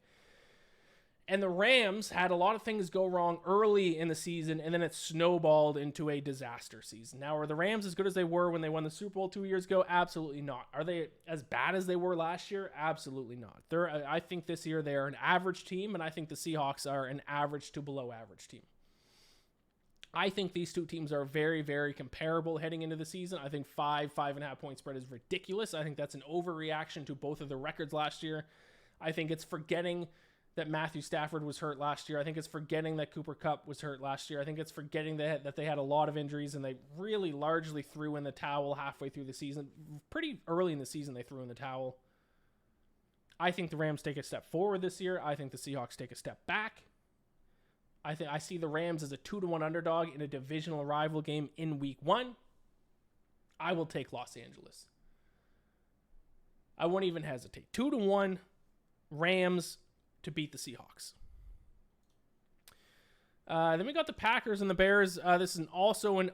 And the Rams had a lot of things go wrong early in the season, and then it snowballed into a disaster season. Now, are the Rams as good as they were when they won the Super Bowl 2 years ago? Absolutely not. Are they as bad as they were last year? Absolutely not. I think this year they are an average team, and I think the Seahawks are an average to below average team. I think these 2 teams are very, very comparable heading into the season. I think 5.5 point spread is ridiculous. I think that's an overreaction to both of their records last year. I think it's forgetting that Matthew Stafford was hurt last year. I think it's forgetting that Cooper Kupp was hurt last year. I think it's forgetting that they had a lot of injuries and they really largely threw in the towel halfway through the season. Pretty early in the season, they threw in the towel. I think the Rams take a step forward this year. I think the Seahawks take a step back. I see the Rams as a 2-1 underdog in a divisional rival game in week 1. I will take Los Angeles. I won't even hesitate. 2-1 Rams to beat the Seahawks. Then we got the Packers and the Bears. This is also an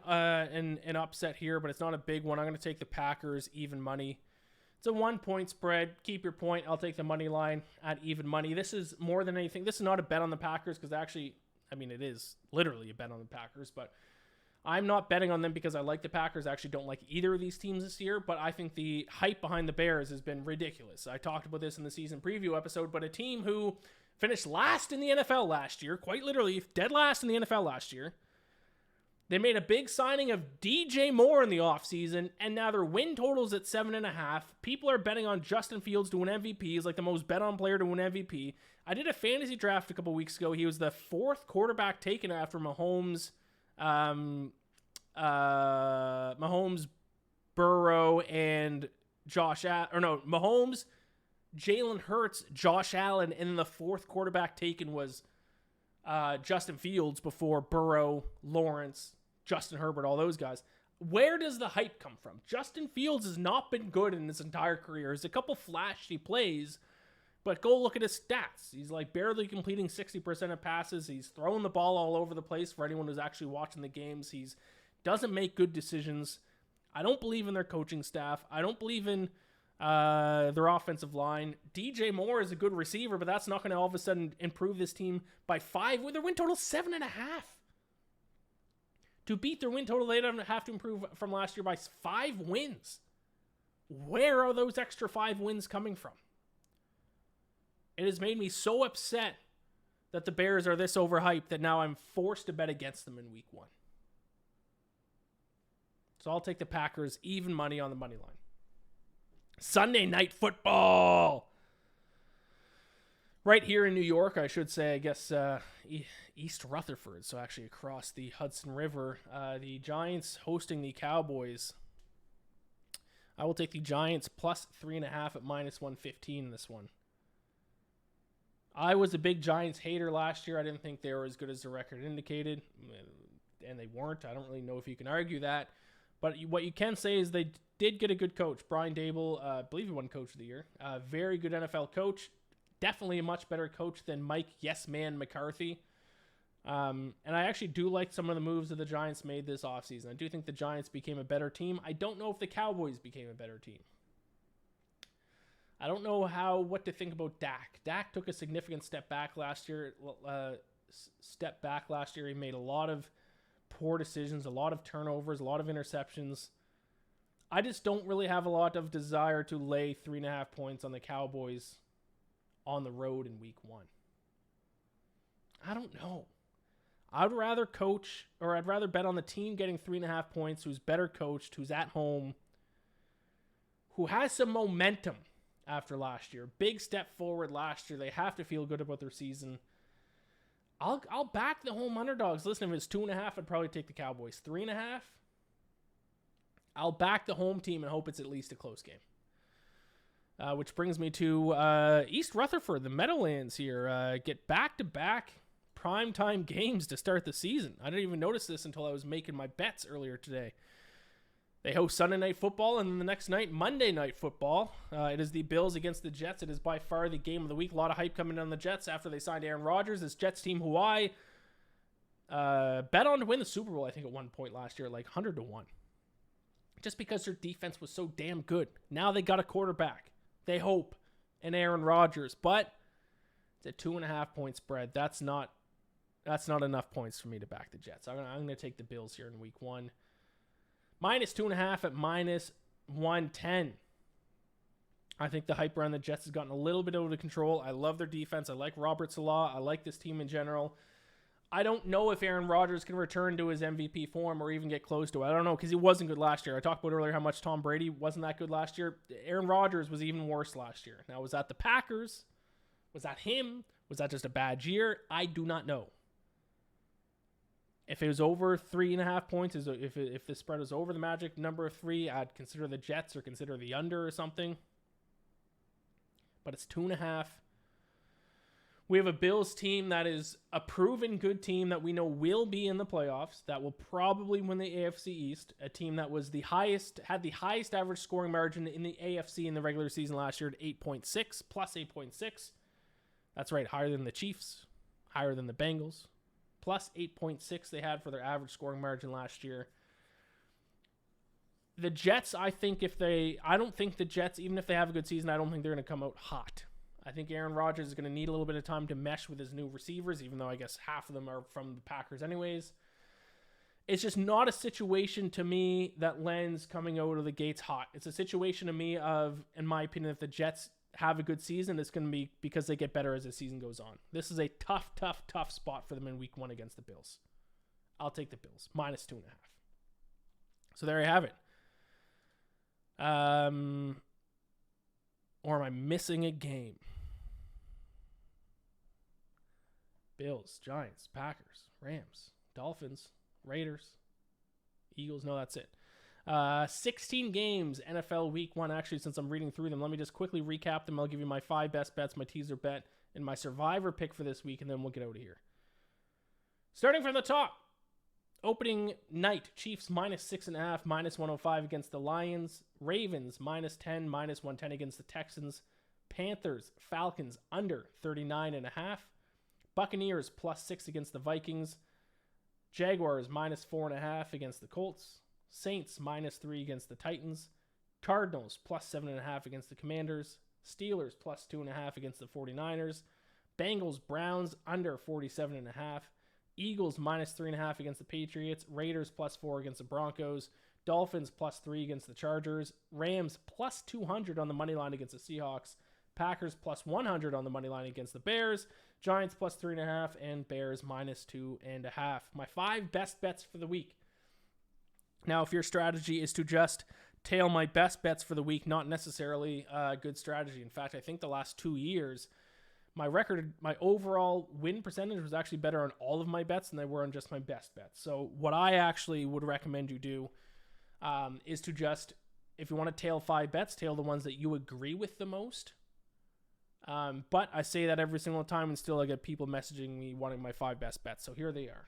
upset here, but it's not a big one. I'm going to take the Packers even money. It's a 1-point spread. Keep your point. I'll take the money line at even money. This is more than anything. This is not a bet on the Packers because it is literally a bet on the Packers, but I'm not betting on them because I like the Packers. I actually don't like either of these teams this year, but I think the hype behind the Bears has been ridiculous. I talked about this in the season preview episode, but a team who finished last in the NFL last year, quite literally dead last in the NFL last year, they made a big signing of DJ Moore in the offseason, and now their win total's at 7.5. People are betting on Justin Fields to win MVP. He's like the most bet-on player to win MVP. I did a fantasy draft a couple weeks ago. He was the 4th quarterback taken after Mahomes, Burrow, and Mahomes, Jalen Hurts, Josh Allen, and then the 4th quarterback taken was Justin Fields before Burrow, Lawrence, Justin Herbert, all those guys. Where does the hype come from? Justin Fields has not been good in his entire career. There's a couple flashy plays, but go look at his stats. He's like barely completing 60% of passes. He's throwing the ball all over the place for anyone who's actually watching the games. He doesn't make good decisions. I don't believe in their coaching staff. I don't believe in their offensive line. DJ Moore is a good receiver, but that's not going to all of a sudden improve this team by 5. With their win total 7.5. To beat their win total, they don't have to improve from last year by 5 wins. Where are those extra 5 wins coming from? It has made me so upset that the Bears are this overhyped that now I'm forced to bet against them in week 1. So I'll take the Packers even money on the money line. Sunday night football. Right here in New York, I should say, I guess East Rutherford, so actually across the Hudson River. The Giants hosting the Cowboys. I will take the Giants plus 3.5 at minus 115 in this one. I was a big Giants hater last year. I didn't think they were as good as the record indicated, and they weren't. I don't really know if you can argue that. But what you can say is they did get a good coach. Brian Daboll, I believe he won Coach of the Year. Very good NFL coach. Definitely a much better coach than Mike Yes Man McCarthy. And I actually do like some of the moves that the Giants made this offseason. I do think the Giants became a better team. I don't know if the Cowboys became a better team. I don't know what to think about Dak. Dak took a significant step back last year. He made a lot of poor decisions, a lot of turnovers, a lot of interceptions. I just don't really have a lot of desire to lay 3.5 points on the Cowboys on the road in week 1. I don't know. I'd rather bet on the team getting 3.5 points, who's better coached, who's at home, who has some momentum after last year. Big step forward last year. They have to feel good about their season. I'll back the home underdogs. Listen, if it's 2.5, I'd probably take the Cowboys. 3.5, I'll back the home team and hope it's at least a close game. Which brings me to East Rutherford, the Meadowlands here. Get back-to-back primetime games to start the season. I didn't even notice this until I was making my bets earlier today. They host Sunday Night Football, and then the next night, Monday Night Football. It is the Bills against the Jets. It is by far the game of the week. A lot of hype coming on the Jets after they signed Aaron Rodgers. This Jets team who I bet on to win the Super Bowl, I think, at one point last year, like 100 to 1. Just because their defense was so damn good. Now they got a quarterback. They hope. And Aaron Rodgers. But it's a 2.5 point spread. That's not enough points for me to back the Jets. I'm going to take the Bills here in week 1. Minus 2.5 at minus 110. I think the hype around the Jets has gotten a little bit out of control. I love their defense. I like Robert Salah. I like this team in general. I don't know if Aaron Rodgers can return to his MVP form or even get close to it. I don't know, because he wasn't good last year. I talked about earlier how much Tom Brady wasn't that good last year. Aaron Rodgers was even worse last year. Now, was that the Packers? Was that him? Was that just a bad year? I do not know. If it was over 3.5 points, if the spread was over the magic number of 3, I'd consider the Jets or consider the under or something. But it's 2.5. We have a Bills team that is a proven good team that we know will be in the playoffs, that will probably win the AFC East, a team that had the highest average scoring margin in the AFC in the regular season last year at 8.6, plus 8.6. That's right, higher than the Chiefs, higher than the Bengals. Plus 8.6 they had for their average scoring margin last year. The Jets, I don't think the Jets, even if they have a good season, I don't think they're going to come out hot. I think Aaron Rodgers is going to need a little bit of time to mesh with his new receivers, even though I guess half of them are from the Packers anyways. It's just not a situation to me that lends coming out of the gates hot. It's a situation to me of, in my opinion, if the Jets have a good season, it's going to be because they get better as the season goes on. This is a tough spot for them in week 1 against the Bills. I'll take the Bills. Minus 2.5. So there you have it. Or am I missing a game? Bills, Giants, Packers, Rams, Dolphins, Raiders, Eagles. No, that's it. 16 games, NFL Week 1. Actually, since I'm reading through them, let me just quickly recap them. I'll give you my 5 best bets, my teaser bet, and my survivor pick for this week, and then we'll get out of here. Starting from the top. Opening night, Chiefs minus 6.5, minus 105 against the Lions. Ravens minus 10, minus 110 against the Texans. Panthers, Falcons under 39.5. Buccaneers plus 6 against the Vikings. Jaguars minus 4.5 against the Colts. Saints minus 3 against the Titans. Cardinals plus 7.5 against the Commanders. Steelers plus 2.5 against the 49ers. Bengals, Browns under 47.5. Eagles minus 3.5 against the Patriots. Raiders plus 4 against the Broncos. Dolphins plus 3 against the Chargers. Rams plus 200 on the money line against the Seahawks. Packers plus 100 on the money line against the Bears. Giants plus 3.5 and Bears minus 2.5. My 5 best bets for the week. Now, if your strategy is to just tail my best bets for the week, not necessarily a good strategy. In fact, I think the last 2 years, my overall win percentage was actually better on all of my bets than they were on just my best bets. So what I actually would recommend you do is to just, if you want to tail 5 bets, tail the ones that you agree with the most. But I say that every single time, and still I get people messaging me wanting my 5 best bets. So here they are.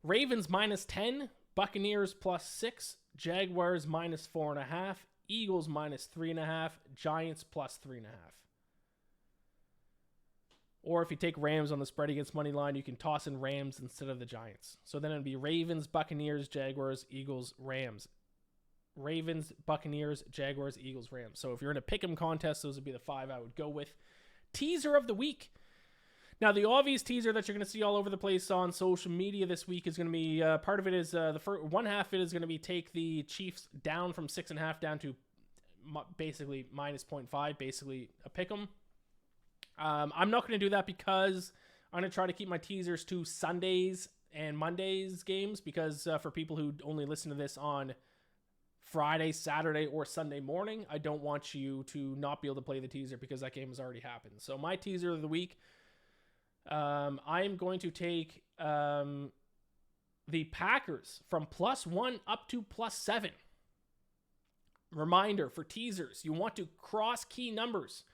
Ravens -10, Buccaneers +6, Jaguars -4.5, Eagles -3.5, Giants +3.5. Or if you take Rams on the spread against money line, you can toss in Rams instead of the Giants. So then it'd be Ravens, Buccaneers, Jaguars, Eagles, Rams. Ravens, Buccaneers, Jaguars, Eagles, Rams. So if you're in a pick'em contest, those would be the 5 I would go with. Teaser of the week. Now, the obvious teaser that you're going to see all over the place on social media this week is going to be, part of it is, the first one half of it is going to be take the Chiefs down from 6.5 down to basically -0.5, basically a pick'em. I'm not going to do that because I'm going to try to keep my teasers to Sundays and Mondays games, because for people who only listen to this on Friday, Saturday, or Sunday morning, I don't want you to not be able to play the teaser because that game has already happened. So my teaser of the week, I am going to take the Packers from +1 up to +7. Reminder for teasers, you want to cross key numbers.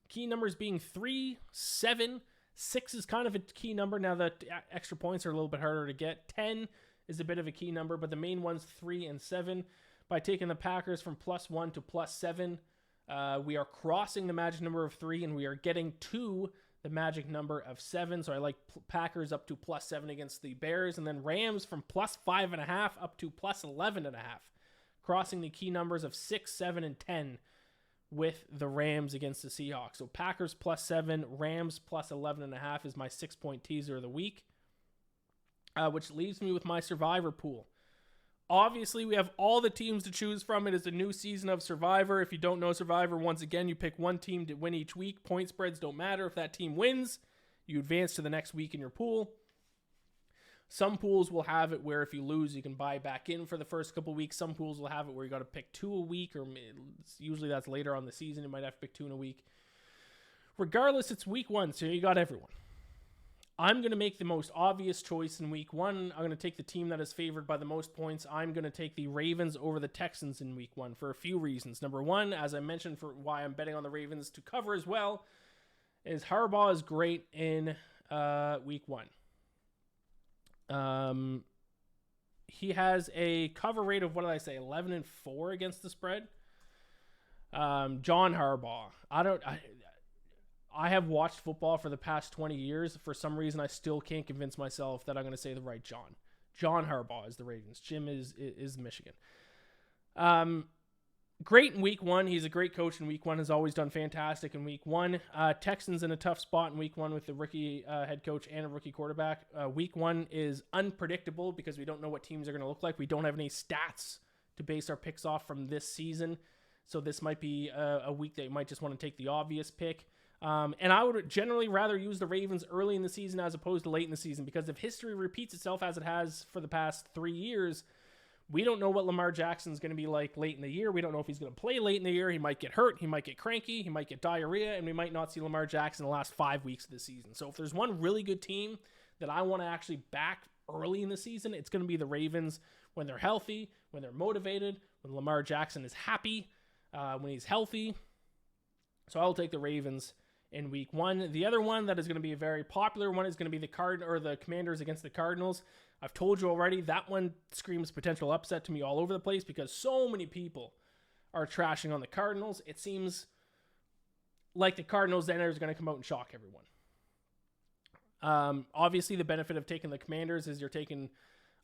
Key numbers being 3, 7, 6 is kind of a key number. Now the extra points are a little bit harder to get. 10 is a bit of a key number, but the main one's 3 and 7. By taking the Packers from +1 to +7, we are crossing the magic number of 3, and we are getting to the magic number of 7. So I like Packers up to +7 against the Bears, and then Rams from +5.5 up to +11.5, crossing the key numbers of 6, 7, and 10 with the Rams against the Seahawks. So Packers +7, Rams +11.5 is my 6-point teaser of the week, which leaves me with my Survivor pool. Obviously, we have all the teams to choose from. It is a new season of Survivor. If you don't know Survivor, once again, you pick one team to win each week. Point spreads don't matter. If that team wins, you advance to the next week in your pool. Some pools will have it where if you lose, you can buy back in for the first couple weeks. Some pools will have it where you got to pick 2 a week, or usually that's later on the season. You might have to pick 2 in a week. Regardless, it's week 1, so you got everyone. I'm going to make the most obvious choice in week 1. I'm going to take the team that is favored by the most points. I'm going to take the Ravens over the Texans in week 1 for a few reasons. Number 1, as I mentioned, for why I'm betting on the Ravens to cover as well, is Harbaugh is great in week 1. He has a cover rate of, 11-4 against the spread. John Harbaugh. I have watched football for the past 20 years. For some reason, I still can't convince myself that I'm going to say the right John. John Harbaugh is the Ravens. Jim is Michigan. Great in week 1. He's a great coach in week 1. Has always done fantastic in week 1. Texans in a tough spot in week 1 with the rookie head coach and a rookie quarterback. Week 1 is unpredictable because we don't know what teams are going to look like. We don't have any stats to base our picks off from this season. So this might be a week that you might just want to take the obvious pick. And I would generally rather use the Ravens early in the season as opposed to late in the season, because if history repeats itself as it has for the past 3 years, we don't know what Lamar Jackson is going to be like late in the year. We don't know if he's going to play late in the year. He might get hurt. He might get cranky. He might get diarrhea, and we might not see Lamar Jackson the last 5 weeks of the season. So if there's one really good team that I want to actually back early in the season, it's going to be the Ravens when they're healthy, when they're motivated, when Lamar Jackson is happy, when he's healthy. So I'll take the Ravens in week 1. The other one that is going to be a very popular one is going to be the Commanders against the Cardinals. I've told you already, that one screams potential upset to me all over the place because so many people are trashing on the Cardinals. It seems like the Cardinals then are going to come out and shock everyone. Obviously, the benefit of taking the Commanders is you're taking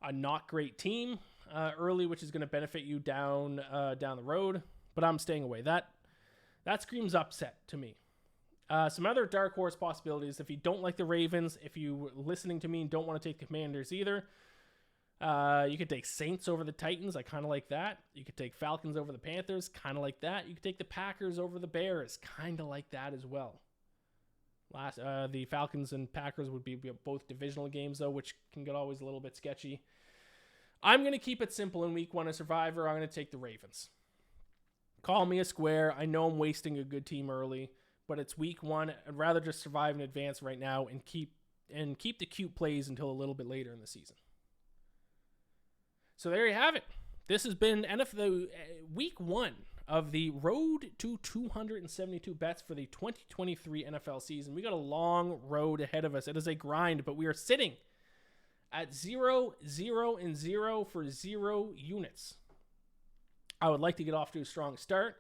a not great team early, which is going to benefit you down the road. But I'm staying away. That screams upset to me. Some other dark horse possibilities. If you don't like the Ravens, if you listening to me and don't want to take the Commanders either, you could take Saints over the Titans. I kind of like that. You could take Falcons over the Panthers. Kind of like that. You could take the Packers over the Bears. Kind of like that as well. The Falcons and Packers would be both divisional games, though, which can get always a little bit sketchy. I'm going to keep it simple in week 1 of Survivor. I'm going to take the Ravens. Call me a square. I know I'm wasting a good team early, but it's week 1. I'd rather just survive and advance right now and keep the cute plays until a little bit later in the season. So there you have it. This has been NFL week 1 of the road to 272 bets for the 2023 NFL season. We got a long road ahead of us. It is a grind, but we are sitting at 0, 0, and 0 for 0 units. I would like to get off to a strong start.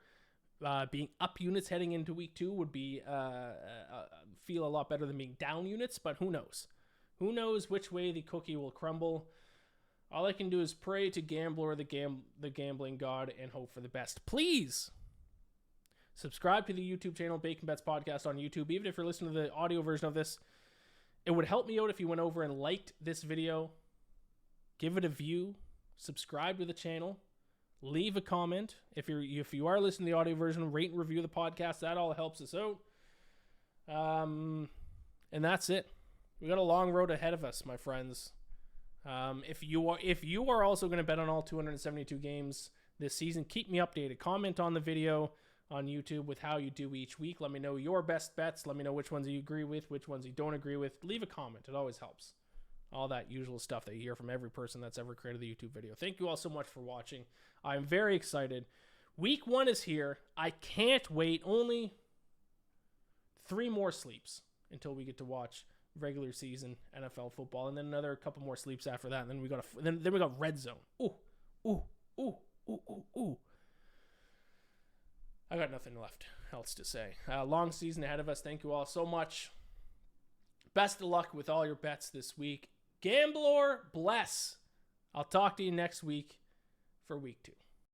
Being up units heading into week 2 would be feel a lot better than being down units, but who knows? Who knows which way the cookie will crumble? All I can do is pray to Gambler, the gambling god, and hope for the best. Please subscribe to the YouTube channel, Bacon Bets Podcast on YouTube. Even if you're listening to the audio version of this, it would help me out if you went over and liked this video, give it a view, subscribe to the channel, leave a comment. If you are listening to the audio version, rate and review the podcast. That all helps us out. And that's it. We got a long road ahead of us, my friends. If you are also going to bet on all 272 games this season, keep me updated. Comment on the video on YouTube with how you do each week. Let me know your best bets. Let me know which ones you agree with, which ones you don't agree with. Leave a comment. It always helps. All that usual stuff that you hear from every person that's ever created the YouTube video. Thank you all so much for watching. I'm very excited. Week 1 is here. I can't wait. Only 3 more sleeps until we get to watch regular season NFL football, and then another couple more sleeps after that, and then we got red zone. Ooh. I got nothing left else to say. Long season ahead of us. Thank you all so much. Best of luck with all your bets this week. Gambler bless. I'll talk to you next week for week 2.